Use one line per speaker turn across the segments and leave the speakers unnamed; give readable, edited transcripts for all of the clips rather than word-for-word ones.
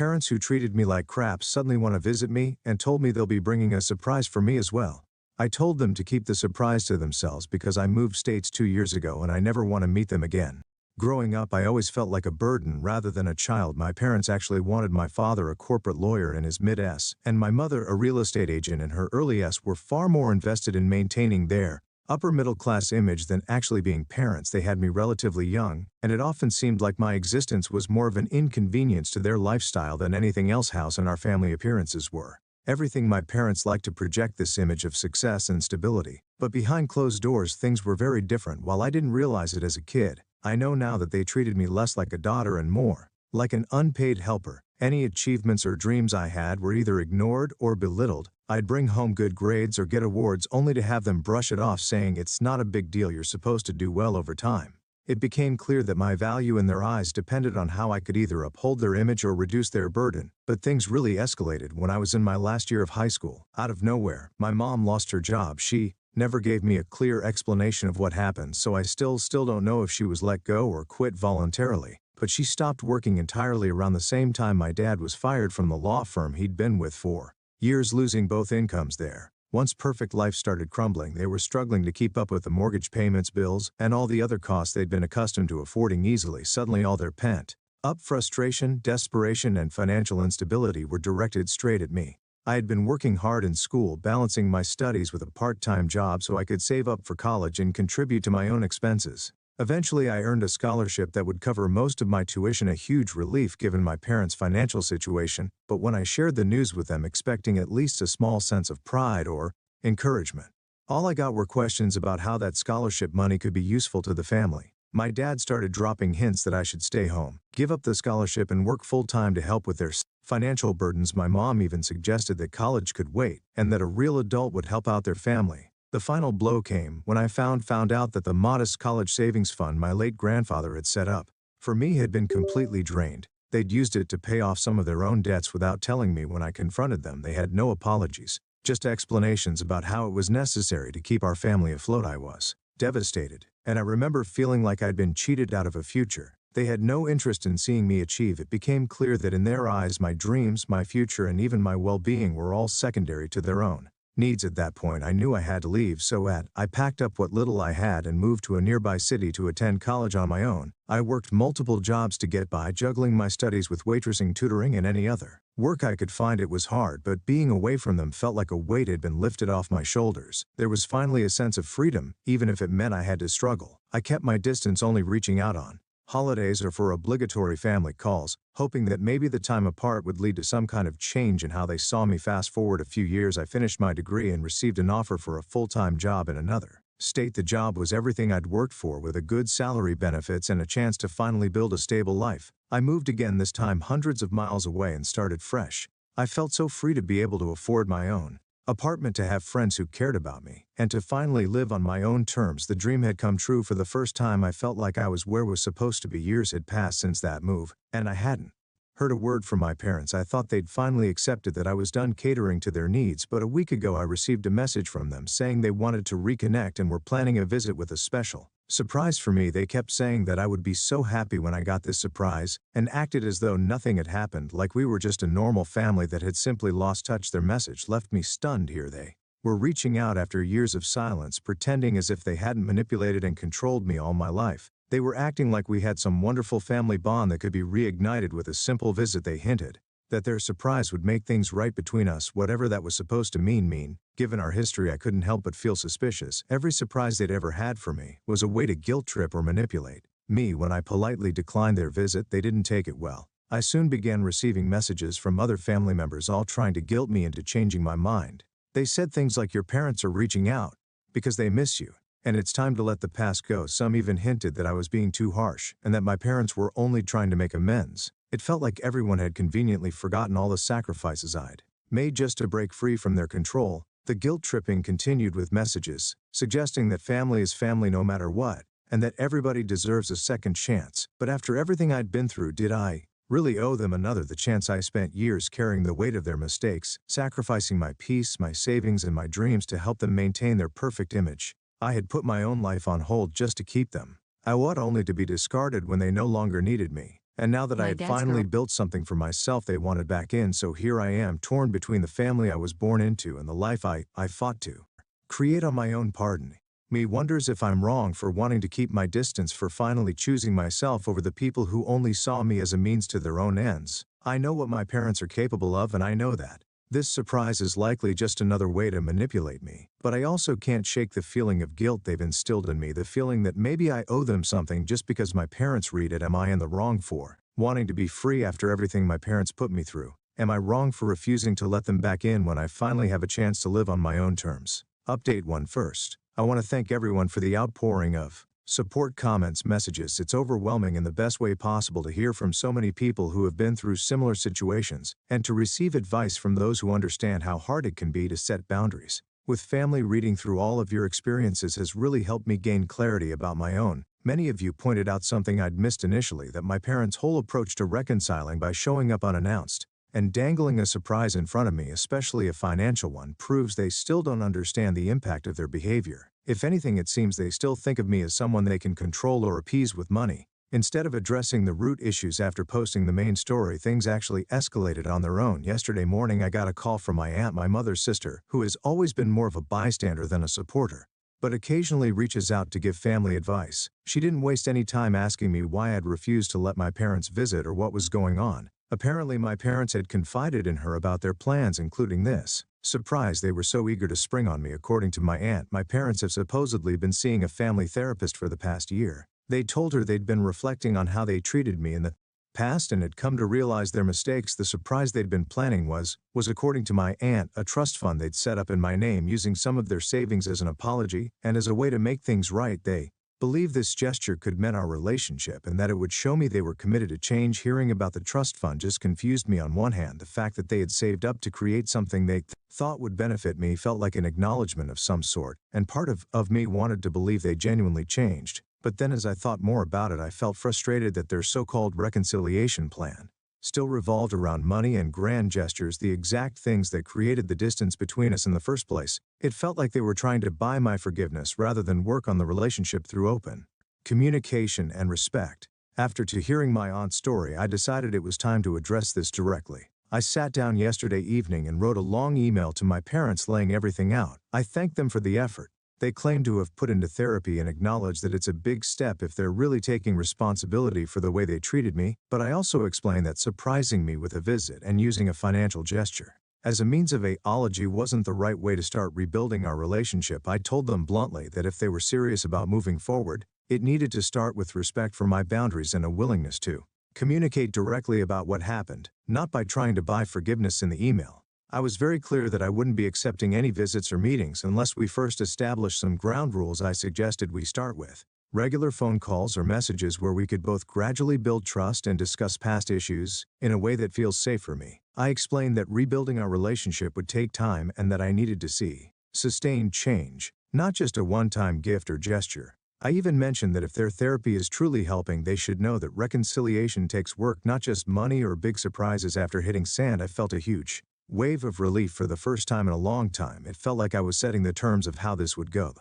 Parents who treated me like crap suddenly want to visit me and told me they'll be bringing a surprise for me as well. I told them to keep the surprise to themselves because I moved states 2 years ago and I never want to meet them again. Growing up, I always felt like a burden rather than a child. My parents actually wanted my father a corporate lawyer in his mid-s, and my mother a real estate agent in her early s. Were far more invested in maintaining their upper middle class image than actually being parents. They had me relatively young, and it often seemed like my existence was more of an inconvenience to their lifestyle than anything else. House and our family appearances were everything. My parents liked to project this image of success and stability, but behind closed doors things were very different. While I didn't realize it as a kid, I know now that they treated me less like a daughter and more like an unpaid helper. Any achievements or dreams I had were either ignored or belittled. I'd bring home good grades or get awards only to have them brush it off, saying it's not a big deal, you're supposed to do well over time. It became clear that my value in their eyes depended on how I could either uphold their image or reduce their burden. But things really escalated when I was in my last year of high school. Out of nowhere, my mom lost her job. She never gave me a clear explanation of what happened, so I still don't know if she was let go or quit voluntarily. But she stopped working entirely around the same time my dad was fired from the law firm he'd been with for years, losing both incomes there. Once perfect life started crumbling, they were struggling to keep up with the mortgage payments, bills, and all the other costs they'd been accustomed to affording easily. Suddenly all their pent-up frustration, desperation, and financial instability were directed straight at me. I had been working hard in school, balancing my studies with a part-time job so I could save up for college and contribute to my own expenses. Eventually I earned a scholarship that would cover most of my tuition, a huge relief given my parents' financial situation. But when I shared the news with them, expecting at least a small sense of pride or encouragement, all I got were questions about how that scholarship money could be useful to the family. My dad started dropping hints that I should stay home, give up the scholarship, and work full-time to help with their financial burdens. My mom even suggested that college could wait and that a real adult would help out their family. The final blow came when I found out that the modest college savings fund my late grandfather had set up for me had been completely drained. They'd used it to pay off some of their own debts without telling me. When I confronted them, they had no apologies, just explanations about how it was necessary to keep our family afloat. I was devastated, and I remember feeling like I'd been cheated out of a future. They had no interest in seeing me achieve. It became clear that in their eyes my dreams, my future, and even my well-being were all secondary to their own needs. At that point I knew I had to leave, so I packed up what little I had and moved to a nearby city to attend college on my own. I worked multiple jobs to get by, juggling my studies with waitressing, tutoring, and any other work I could find. It was hard, but being away from them felt like a weight had been lifted off my shoulders. There was finally a sense of freedom, even if it meant I had to struggle. I kept my distance, only reaching out on holidays or for obligatory family calls, hoping that maybe the time apart would lead to some kind of change in how they saw me. Fast forward a few years, I finished my degree and received an offer for a full-time job in another state. The job was everything I'd worked for, with a good salary, benefits, and a chance to finally build a stable life. I moved again, this time hundreds of miles away, and started fresh. I felt so free to be able to afford my own apartment, to have friends who cared about me, and to finally live on my own terms. The dream had come true. For the first time I felt like I was where I was supposed to be. Years had passed since that move, and I hadn't heard a word from my parents. I thought they'd finally accepted that I was done catering to their needs, but a week ago I received a message from them saying they wanted to reconnect and were planning a visit with a special surprise for me. They kept saying that I would be so happy when I got this surprise, and acted as though nothing had happened, like we were just a normal family that had simply lost touch. Their message left me stunned. Here they were reaching out after years of silence, pretending as if they hadn't manipulated and controlled me all my life. They were acting like we had some wonderful family bond that could be reignited with a simple visit. They hinted that their surprise would make things right between us, whatever that was supposed to mean. Given our history, I couldn't help but feel suspicious. Every surprise they'd ever had for me was a way to guilt trip or manipulate me. When I politely declined their visit, they didn't take it well. I soon began receiving messages from other family members, all trying to guilt me into changing my mind. They said things like, "Your parents are reaching out because they miss you, and it's time to let the past go." Some even hinted that I was being too harsh, and that my parents were only trying to make amends. It felt like everyone had conveniently forgotten all the sacrifices I'd made just to break free from their control. The guilt tripping continued with messages suggesting that family is family no matter what, and that everybody deserves a second chance. But after everything I'd been through, did I really owe them another? The chance I spent years carrying the weight of their mistakes, sacrificing my peace, my savings, and my dreams to help them maintain their perfect image. I had put my own life on hold just to keep them. I ought only to be discarded when they no longer needed me. And now that I
My
had
dad's girl.
finally built something for myself they wanted back in, so here I am torn between the family I was born into and the life I fought to create on my own. Pardon me wonders if I'm wrong for wanting to keep my distance, for finally choosing myself over the people who only saw me as a means to their own ends. I know what my parents are capable of, and I know that this surprise is likely just another way to manipulate me. But I also can't shake the feeling of guilt they've instilled in me, the feeling that maybe I owe them something just because my parents read it. Am I in the wrong for wanting to be free after everything my parents put me through? Am I wrong for refusing to let them back in when I finally have a chance to live on my own terms? Update 1. First, I want to thank everyone for the outpouring of support, comments, messages. It's overwhelming in the best way possible to hear from so many people who have been through similar situations, and to receive advice from those who understand how hard it can be to set boundaries. With family, reading through all of your experiences has really helped me gain clarity about my own. Many of you pointed out something I'd missed initially, that my parents' whole approach to reconciling by showing up unannounced and dangling a surprise in front of me, especially a financial one, proves they still don't understand the impact of their behavior. If anything, it seems they still think of me as someone they can control or appease with money. Instead of addressing the root issues after posting the main story, things actually escalated on their own. Yesterday morning I got a call from my aunt, my mother's sister, who has always been more of a bystander than a supporter, but occasionally reaches out to give family advice. She didn't waste any time asking me why I'd refused to let my parents visit or what was going on. Apparently my parents had confided in her about their plans, including this surprise they were so eager to spring on me. According to my aunt, my parents have supposedly been seeing a family therapist for the past year. They told her they'd been reflecting on how they treated me in the past and had come to realize their mistakes. The surprise they'd been planning was, according to my aunt, a trust fund they'd set up in my name using some of their savings as an apology and as a way to make things right. They believed this gesture could mend our relationship and that it would show me they were committed to change. Hearing about the trust fund just confused me. On one hand, the fact that they had saved up to create something they thought would benefit me felt like an acknowledgement of some sort, and part of me wanted to believe they genuinely changed. But then as I thought more about it, I felt frustrated that their so-called reconciliation plan still revolved around money and grand gestures, the exact things that created the distance between us in the first place. It felt like they were trying to buy my forgiveness rather than work on the relationship through open communication and respect. After hearing my aunt's story, I decided it was time to address this directly. I sat down yesterday evening and wrote a long email to my parents laying everything out. I thanked them for the effort they claim to have put into therapy and acknowledge that it's a big step if they're really taking responsibility for the way they treated me, but I also explained that surprising me with a visit and using a financial gesture as a means of apology wasn't the right way to start rebuilding our relationship. I told them bluntly that if they were serious about moving forward, it needed to start with respect for my boundaries and a willingness to communicate directly about what happened, not by trying to buy forgiveness in the email. I was very clear that I wouldn't be accepting any visits or meetings unless we first established some ground rules. I suggested we start with regular phone calls or messages where we could both gradually build trust and discuss past issues in a way that feels safe for me. I explained that rebuilding our relationship would take time and that I needed to see sustained change, not just a one-time gift or gesture. I even mentioned that if their therapy is truly helping, they should know that reconciliation takes work, not just money or big surprises. After hitting sand, I felt a huge wave of relief. For the first time in a long time, it felt like I was setting the terms of how this would go.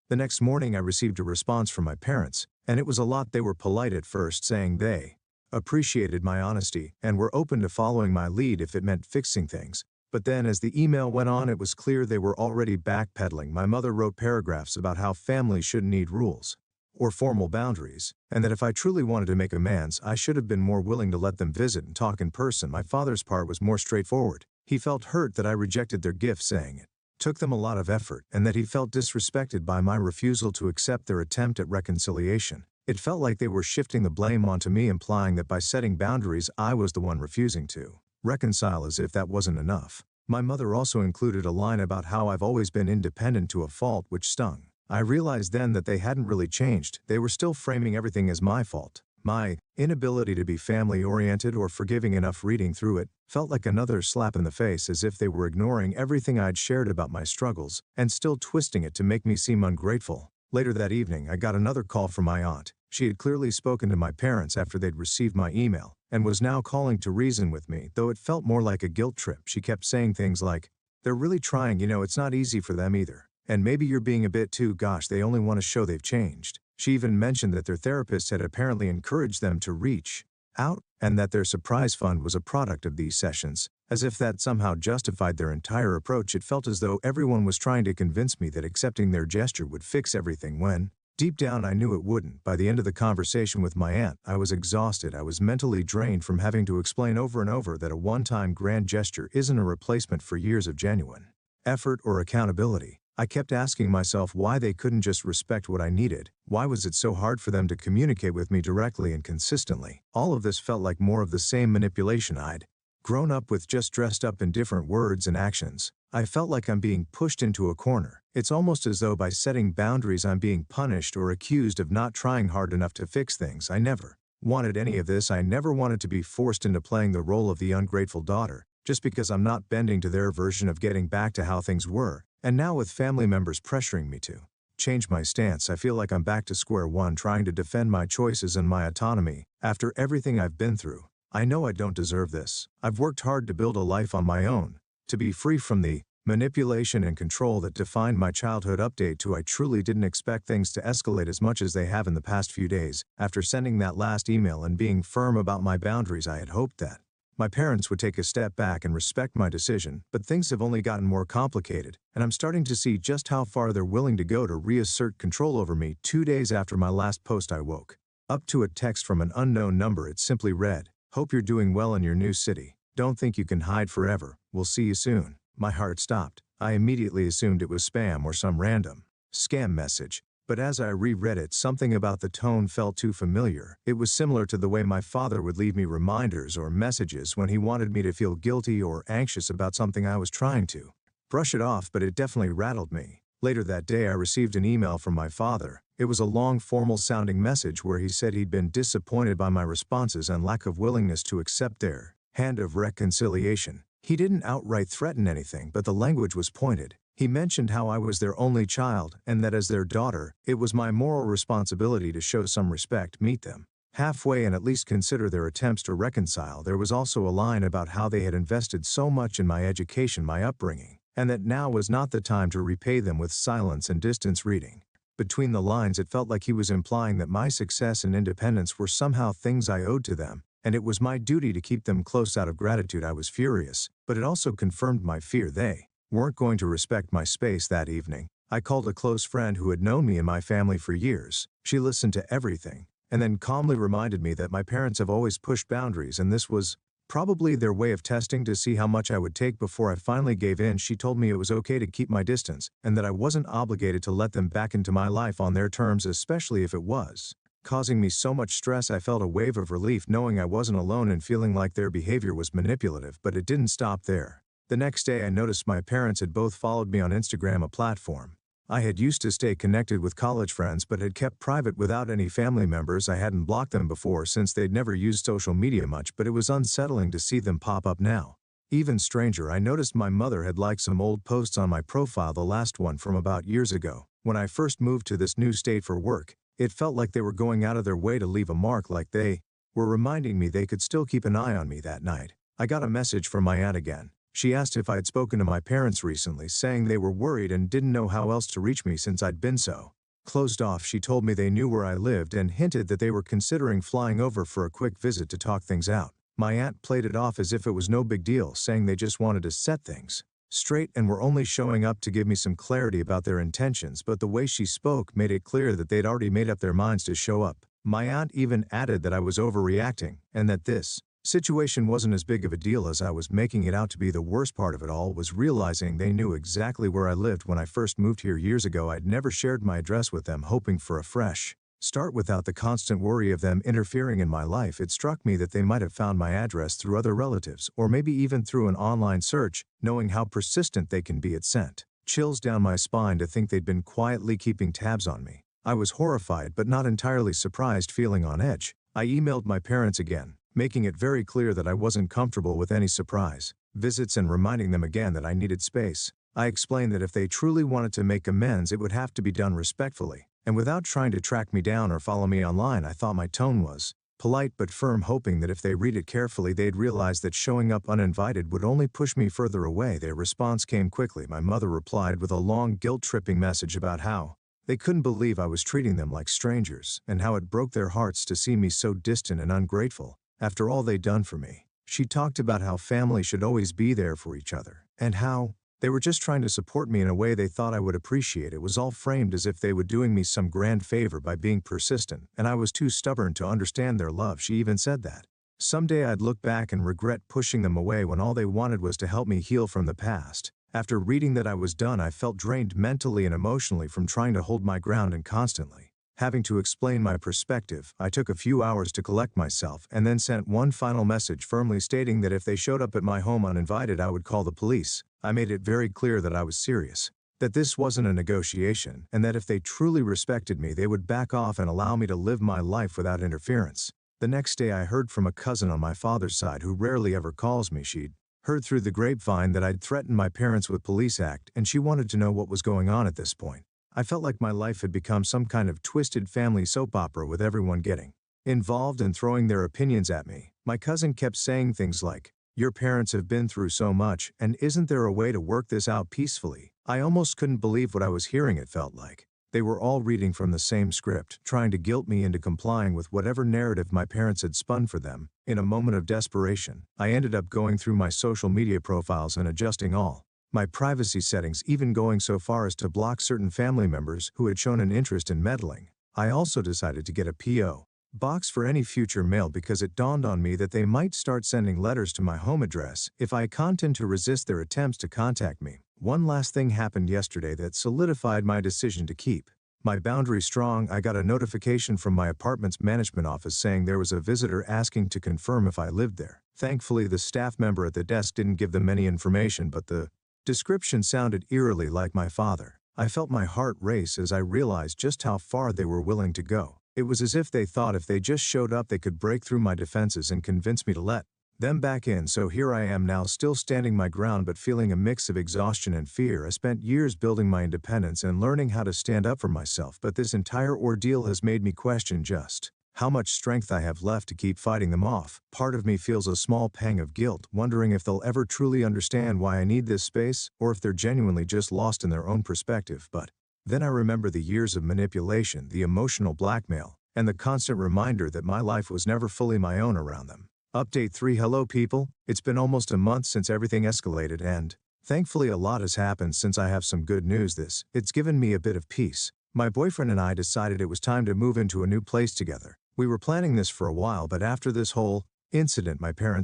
The next morning I received a response from my parents, and it was a lot. They were polite at first, saying they appreciated my honesty and were open to following my lead if it meant fixing things. But then as the email went on, it was clear they were already backpedaling. My mother wrote paragraphs about how families shouldn't need rules or formal boundaries, and that if I truly wanted to make amends, I should have been more willing to let them visit and talk in person. My father's part was more straightforward. He felt hurt that I rejected their gift, saying it took them a lot of effort, and that he felt disrespected by my refusal to accept their attempt at reconciliation. It felt like they were shifting the blame onto me, implying that by setting boundaries I was the one refusing to reconcile, as if that wasn't enough. My mother also included a line about how I've always been independent to a fault, which stung. I realized then that they hadn't really changed. They were still framing everything as my fault. My inability to be family-oriented or forgiving enough. Reading through it felt like another slap in the face, as if they were ignoring everything I'd shared about my struggles and still twisting it to make me seem ungrateful. Later that evening, I got another call from my aunt. She had clearly spoken to my parents after they'd received my email and was now calling to reason with me, though it felt more like a guilt trip. She kept saying things like, "They're really trying, it's not easy for them either. And maybe you're being a bit too, gosh, they only want to show they've changed." She even mentioned that their therapist had apparently encouraged them to reach out, and that their surprise fund was a product of these sessions. As if that somehow justified their entire approach, it felt as though everyone was trying to convince me that accepting their gesture would fix everything when, deep down, I knew it wouldn't. By the end of the conversation with my aunt, I was exhausted. I was mentally drained from having to explain over and over that a one-time grand gesture isn't a replacement for years of genuine effort or accountability. I kept asking myself why they couldn't just respect what I needed. Why was it so hard for them to communicate with me directly and consistently? All of this felt like more of the same manipulation I'd grown up with, just dressed up in different words and actions. I felt like I'm being pushed into a corner. It's almost as though by setting boundaries I'm being punished or accused of not trying hard enough to fix things. I never wanted any of this. I never wanted to be forced into playing the role of the ungrateful daughter, just because I'm not bending to their version of getting back to how things were. And now, with family members pressuring me to change my stance, I feel like I'm back to square one, trying to defend my choices and my autonomy. After everything I've been through, I know I don't deserve this. I've worked hard to build a life on my own, to be free from the manipulation and control that defined my childhood. Update 2: I truly didn't expect things to escalate as much as they have in the past few days. After sending that last email and being firm about my boundaries, I had hoped that my parents would take a step back and respect my decision, but things have only gotten more complicated, and I'm starting to see just how far they're willing to go to reassert control over me. 2 days after my last post, I woke up to a text from an unknown number. It simply read, "Hope you're doing well in your new city. Don't think you can hide forever. We'll see you soon." My heart stopped. I immediately assumed it was spam or some random scam message. But as I reread it, something about the tone felt too familiar. It was similar to the way my father would leave me reminders or messages when he wanted me to feel guilty or anxious about something I was trying to brush it off, but it definitely rattled me. Later that day, I received an email from my father. It was a long, formal-sounding message where he said he'd been disappointed by my responses and lack of willingness to accept their hand of reconciliation. He didn't outright threaten anything, but the language was pointed. He mentioned how I was their only child, and that as their daughter, it was my moral responsibility to show some respect, meet them halfway, and at least consider their attempts to reconcile. There was also a line about how they had invested so much in my education, my upbringing, and that now was not the time to repay them with silence and distance. Reading between the lines, it felt like he was implying that my success and independence were somehow things I owed to them, and it was my duty to keep them close out of gratitude. I was furious, but it also confirmed my fear they weren't going to respect my space. That evening, I called a close friend who had known me and my family for years. She listened to everything, and then calmly reminded me that my parents have always pushed boundaries, and this was probably their way of testing to see how much I would take before I finally gave in. She told me it was okay to keep my distance, and that I wasn't obligated to let them back into my life on their terms, especially if it was causing me so much stress. I felt a wave of relief knowing I wasn't alone in feeling like their behavior was manipulative, but it didn't stop there. The next day, I noticed my parents had both followed me on Instagram, a platform I had used to stay connected with college friends but had kept private without any family members. I hadn't blocked them before since they'd never used social media much, but it was unsettling to see them pop up now. Even stranger, I noticed my mother had liked some old posts on my profile, the last one from about years ago. When I first moved to this new state for work, it felt like they were going out of their way to leave a mark, like they were reminding me they could still keep an eye on me. That night, I got a message from my aunt again. She asked if I had spoken to my parents recently, saying they were worried and didn't know how else to reach me since I'd been so closed off. She told me they knew where I lived and hinted that they were considering flying over for a quick visit to talk things out. My aunt played it off as if it was no big deal, saying they just wanted to set things straight and were only showing up to give me some clarity about their intentions, but the way she spoke made it clear that they'd already made up their minds to show up. My aunt even added that I was overreacting, and that this situation wasn't as big of a deal as I was making it out to be. The worst part of it all was realizing they knew exactly where I lived. When I first moved here years ago, I'd never shared my address with them, hoping for a fresh start without the constant worry of them interfering in my life. It struck me that they might have found my address through other relatives, or maybe even through an online search. Knowing how persistent they can be, it sent chills down my spine to think they'd been quietly keeping tabs on me. I was horrified but not entirely surprised, feeling on edge. I emailed my parents again, making it very clear that I wasn't comfortable with any surprise visits and reminding them again that I needed space. I explained that if they truly wanted to make amends, it would have to be done respectfully and without trying to track me down or follow me online. I thought my tone was polite but firm, hoping that if they read it carefully, they'd realize that showing up uninvited would only push me further away. Their response came quickly. My mother replied with a long, guilt-tripping message about how they couldn't believe I was treating them like strangers, and how it broke their hearts to see me so distant and ungrateful. after all they'd done for me. She talked about how family should always be there for each other, and how they were just trying to support me in a way they thought I would appreciate. It was all framed as if they were doing me some grand favor by being persistent, and I was too stubborn to understand their love. She even said that someday I'd look back and regret pushing them away when all they wanted was to help me heal from the past. After reading that I was done, I felt drained mentally and emotionally from trying to hold my ground and constantly having to explain my perspective. I took a few hours to collect myself and then sent one final message firmly stating that if they showed up at my home uninvited, I would call the police. I made it very clear that I was serious, that this wasn't a negotiation, and that if they truly respected me, they would back off and allow me to live my life without interference. The next day I heard from a cousin on my father's side who rarely ever calls me. She'd heard through the grapevine that I'd threatened my parents with police act, and she wanted to know what was going on at this point. I felt like my life had become some kind of twisted family soap opera with everyone getting involved and throwing their opinions at me. My cousin kept saying things like, "Your parents have been through so much, and isn't there a way to work this out peacefully?" I almost couldn't believe what I was hearing. It felt like they were all reading from the same script, trying to guilt me into complying with whatever narrative my parents had spun for them. In a moment of desperation, I ended up going through my social media profiles and adjusting all my privacy settings, even going so far as to block certain family members who had shown an interest in meddling. I also decided to get a P.O. box for any future mail because it dawned on me that they might start sending letters to my home address if I continued to resist their attempts to contact me. One last thing happened yesterday that solidified my decision to keep my boundaries strong. I got a notification from my apartment's management office saying there was a visitor asking to confirm if I lived there. Thankfully, the staff member at the desk didn't give them any information, but the description sounded eerily like my father. I felt my heart race as I realized just how far they were willing to go. It was as if they thought if they just showed up they could break through my defenses and convince me to let them back in. So here I am now, still standing my ground but feeling a mix of exhaustion and fear. I spent years building my independence and learning how to stand up for myself, but this entire ordeal has made me question just how much strength I have left to keep fighting them off. Part of me feels a small pang of guilt, wondering if they'll ever truly understand why I need this space, or if they're genuinely just lost in their own perspective. But then I remember the years of manipulation, the emotional blackmail, and the constant reminder that my life was never fully my own around them. Update 3. Hello people, it's been almost a month since everything escalated, and thankfully a lot has happened since. I have some good news. It's given me a bit of peace. My boyfriend and I decided it was time to move into a new place together. We were planning this for a while, but after this whole incident,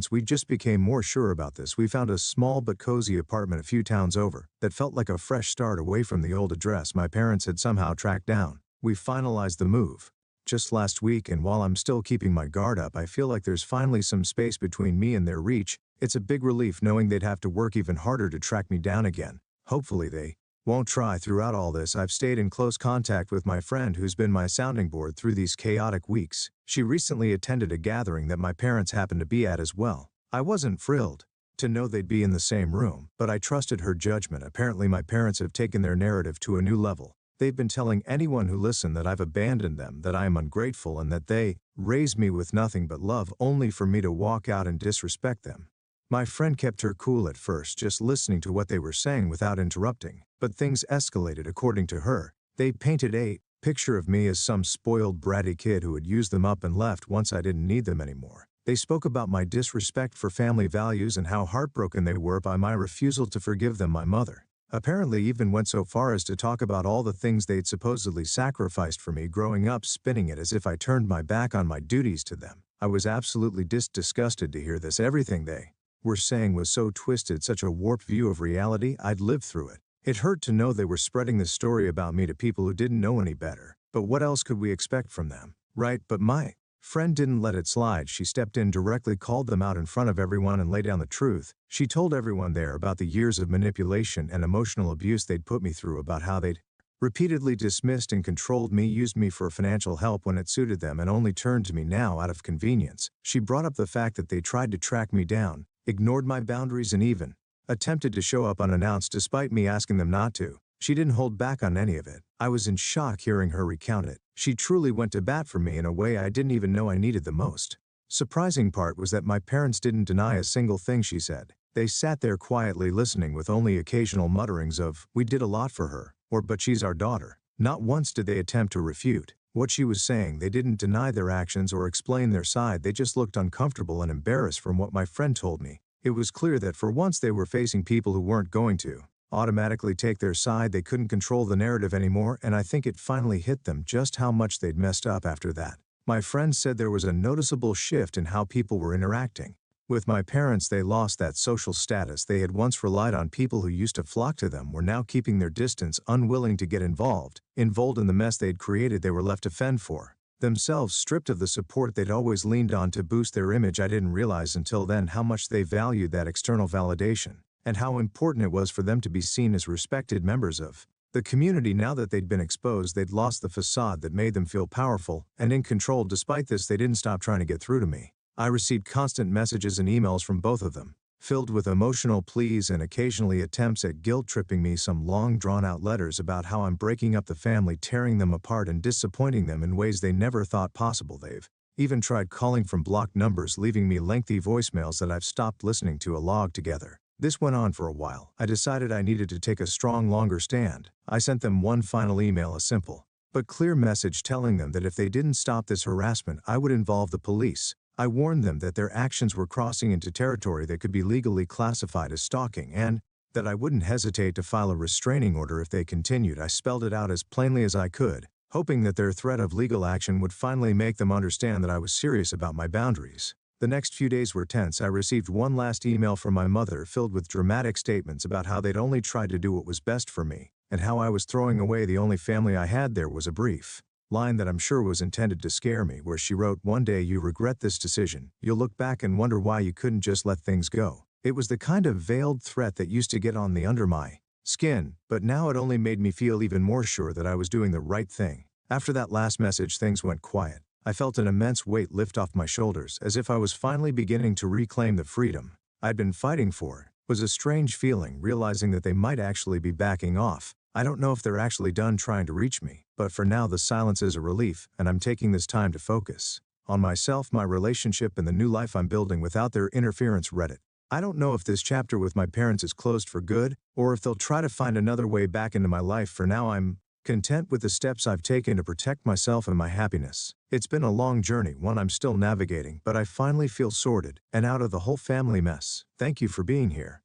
we just became more sure about this. We found a small but cozy apartment a few towns over that felt like a fresh start away from the old address my parents had somehow tracked down. We finalized the move just last week, and while I'm still keeping my guard up, I feel like there's finally some space between me and their reach. It's a big relief knowing they'd have to work even harder to track me down again. Hopefully they won't try. Throughout all this, I've stayed in close contact with my friend who's been my sounding board through these chaotic weeks. She recently attended a gathering that my parents happened to be at as well. I wasn't thrilled to know they'd be in the same room, but I trusted her judgment. Apparently my parents have taken their narrative to a new level. They've been telling anyone who listened that I've abandoned them, that I am ungrateful, and that they raised me with nothing but love, only for me to walk out and disrespect them. My friend kept her cool at first, just listening to what they were saying without interrupting, but things escalated. According to her, they painted a picture of me as some spoiled, bratty kid who had used them up and left once I didn't need them anymore. They spoke about my disrespect for family values and how heartbroken they were by my refusal to forgive them. My mother apparently even went so far as to talk about all the things they'd supposedly sacrificed for me growing up, spinning it as if I turned my back on my duties to them. I was absolutely disgusted to hear this. Everything they were saying was so twisted, such a warped view of reality. I'd lived through it. It hurt to know they were spreading this story about me to people who didn't know any better. But what else could we expect from them, right? But my friend didn't let it slide. She stepped in, directly called them out in front of everyone, and laid down the truth. She told everyone there about the years of manipulation and emotional abuse they'd put me through, about how they'd repeatedly dismissed and controlled me, used me for financial help when it suited them, and only turned to me now out of convenience. She brought up the fact that they tried to track me down, ignored my boundaries, and even attempted to show up unannounced despite me asking them not to. She didn't hold back on any of it. I was in shock hearing her recount it. She truly went to bat for me in a way I didn't even know I needed the most. Surprising part was that my parents didn't deny a single thing she said. They sat there quietly listening, with only occasional mutterings of, "We did a lot for her," or "But she's our daughter." Not once did they attempt to refute What she was saying, they didn't deny their actions or explain their side, they just looked uncomfortable and embarrassed from what my friend told me. It was clear that for once they were facing people who weren't going to automatically take their side, they couldn't control the narrative anymore, and I think it finally hit them just how much they'd messed up after that. My friend said there was a noticeable shift in how people were interacting. With my parents, they lost that social status. They had once relied on people who used to flock to them, were now keeping their distance, unwilling to get involved in the mess they'd created. They were left to fend for themselves, stripped of the support they'd always leaned on to boost their image. I didn't realize until then how much they valued that external validation, and how important it was for them to be seen as respected members of the community. Now that they'd been exposed, they'd lost the facade that made them feel powerful and in control. Despite this, they didn't stop trying to get through to me. I received constant messages and emails from both of them, filled with emotional pleas and occasionally attempts at guilt-tripping me, some long drawn-out letters about how I'm breaking up the family, tearing them apart and disappointing them in ways they never thought possible. They've even tried calling from blocked numbers, leaving me lengthy voicemails that I've stopped listening to. A log together. This went on for a while. I decided I needed to take a strong, longer stand. I sent them one final email, a simple but clear message telling them that if they didn't stop this harassment, I would involve the police. I warned them that their actions were crossing into territory that could be legally classified as stalking, and that I wouldn't hesitate to file a restraining order if they continued. I spelled it out as plainly as I could, hoping that their threat of legal action would finally make them understand that I was serious about my boundaries. The next few days were tense. I received one last email from my mother filled with dramatic statements about how they'd only tried to do what was best for me, and how I was throwing away the only family I had. There was a brief line that I'm sure was intended to scare me, where she wrote, "One day you regret this decision. You'll look back and wonder why you couldn't just let things go." It was the kind of veiled threat that used to get on the under my skin, but now it only made me feel even more sure that I was doing the right thing. After that last message, things went quiet. I felt an immense weight lift off my shoulders, as if I was finally beginning to reclaim the freedom I'd been fighting for. It was a strange feeling, realizing that they might actually be backing off. I don't know if they're actually done trying to reach me, but for now the silence is a relief, and I'm taking this time to focus on myself, my relationship, and the new life I'm building without their interference. Reddit. I don't know if this chapter with my parents is closed for good, or if they'll try to find another way back into my life. For now, I'm content with the steps I've taken to protect myself and my happiness. It's been a long journey, one I'm still navigating, but I finally feel sorted and out of the whole family mess. Thank you for being here.